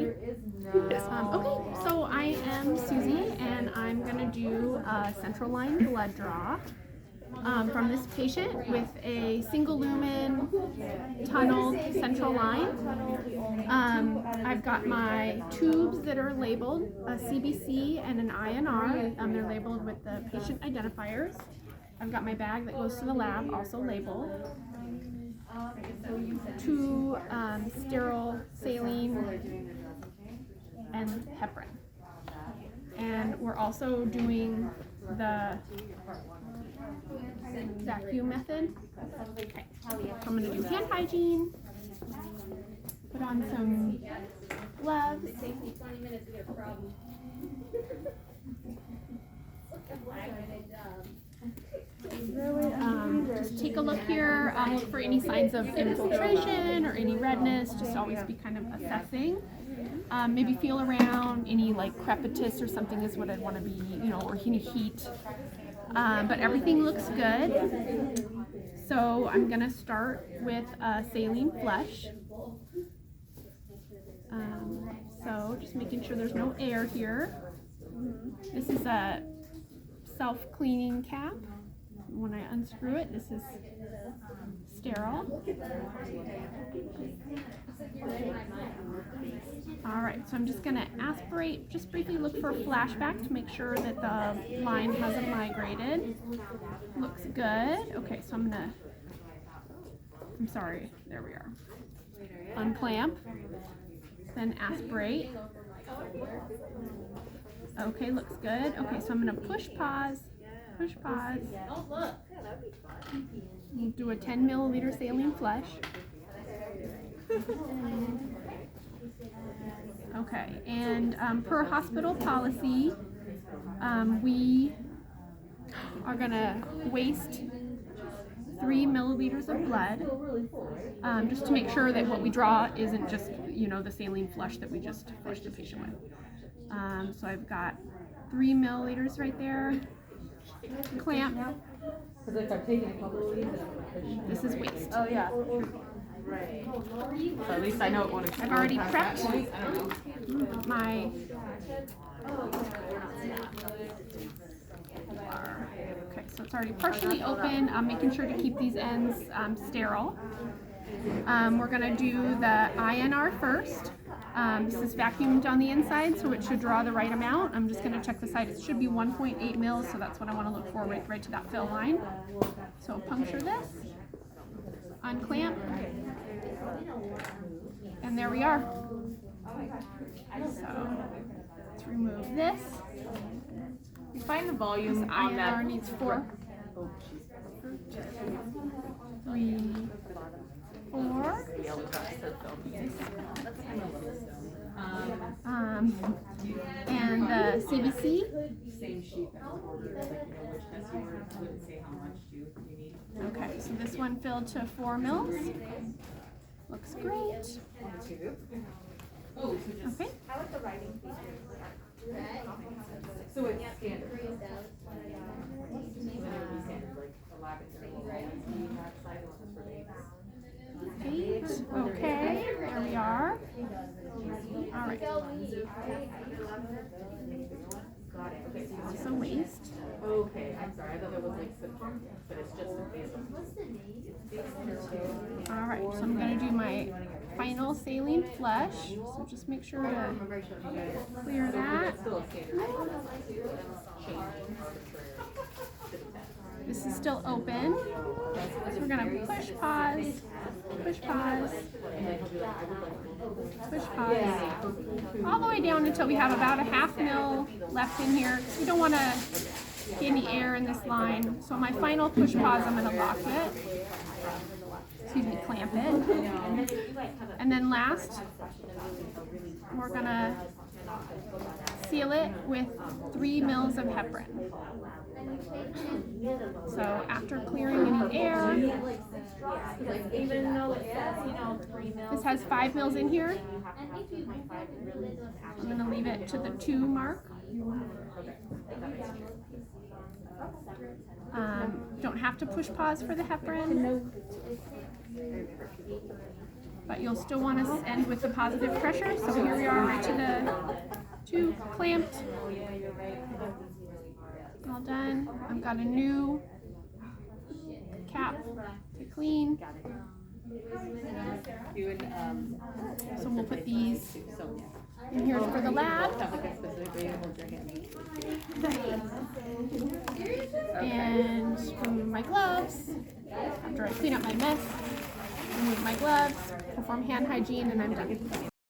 Okay, so I am Susie, and I'm going to do a central line blood draw from this patient with a single lumen tunneled central line. I've got my tubes that are labeled, a CBC and an INR. They're labeled with the patient identifiers. I've got my bag that goes to the lab, also labeled. 2 sterile saline and heparin. And we're also doing the vacuum method. Okay. I'm going to do hand hygiene, put on some gloves. Just take a look here, look for any signs of infiltration or any redness, just always be kind of assessing. Maybe feel around, any like crepitus or something is what I'd want to be, or any heat. But everything looks good. So I'm going to start with a saline flush. So just making sure there's no air here. This is a self-cleaning cap. When I unscrew it, this is sterile. Alright, so I'm just going to aspirate, just briefly look for a flashback to make sure that the line hasn't migrated. Looks good. Okay, so there we are. Unclamp, then aspirate. Okay, looks good. Okay, so I'm going to push pause. We'll do a 10 milliliter saline flush. Okay, and per hospital policy, we are going to waste 3 milliliters of blood, just to make sure that what we draw isn't just, the saline flush that we just flushed the patient with. So I've got 3 milliliters right there. Clamp. This is waste. Oh yeah. Right. So at least I know it won't explode. I've already prepped my okay, so it's already partially open. I'm making sure to keep these ends sterile. We're going to do the INR first. This is vacuumed on the inside, so it should draw the right amount. I'm just going to check the side. It should be 1.8 mils, so that's what I want to look for, right to that fill line. So puncture this, unclamp, and there we are. So let's remove this. You find the volume This on INR that. needs 4, 3, 4. And the CBC. Same sheet that was ordered, like, which test you ordered, wouldn't say how much you need. Okay, so this one filled to 4 mils. Looks great. Oh, so just, Okay. I like the writing features. so it's standard. So then it would be standard, like a lab internal, lab side one for days. Okay, there we are. All right. Got it. Okay, so Also waste. okay, I'm sorry, I thought it was like symptom, but it's just a basal. All right, so I'm going to do my final saline flush. So just make sure to clear that. It's still a standard. This is still open. So we're going to push pause, push pause, push pause, all the way down until we have about a half mil left in here. We don't want to get any air in this line. So my final push pause, I'm going to lock it. Excuse me, clamp it. And then last, we're going to seal it with 3 mils of heparin. So after clearing any air, Even though it says, 3 mils. this has 5 mils in here. I'm going to leave it to the 2 mark. Don't have to push pause for the heparin, but you'll still want to end with the positive pressure. So here we are right clamped. All done. I've got a new cap to clean. You and So we'll put these Sonia. in here for the lab. Have like a specific way to hold your hand. And remove my gloves. After I clean up my mess, remove my gloves, perform hand hygiene, and I'm done.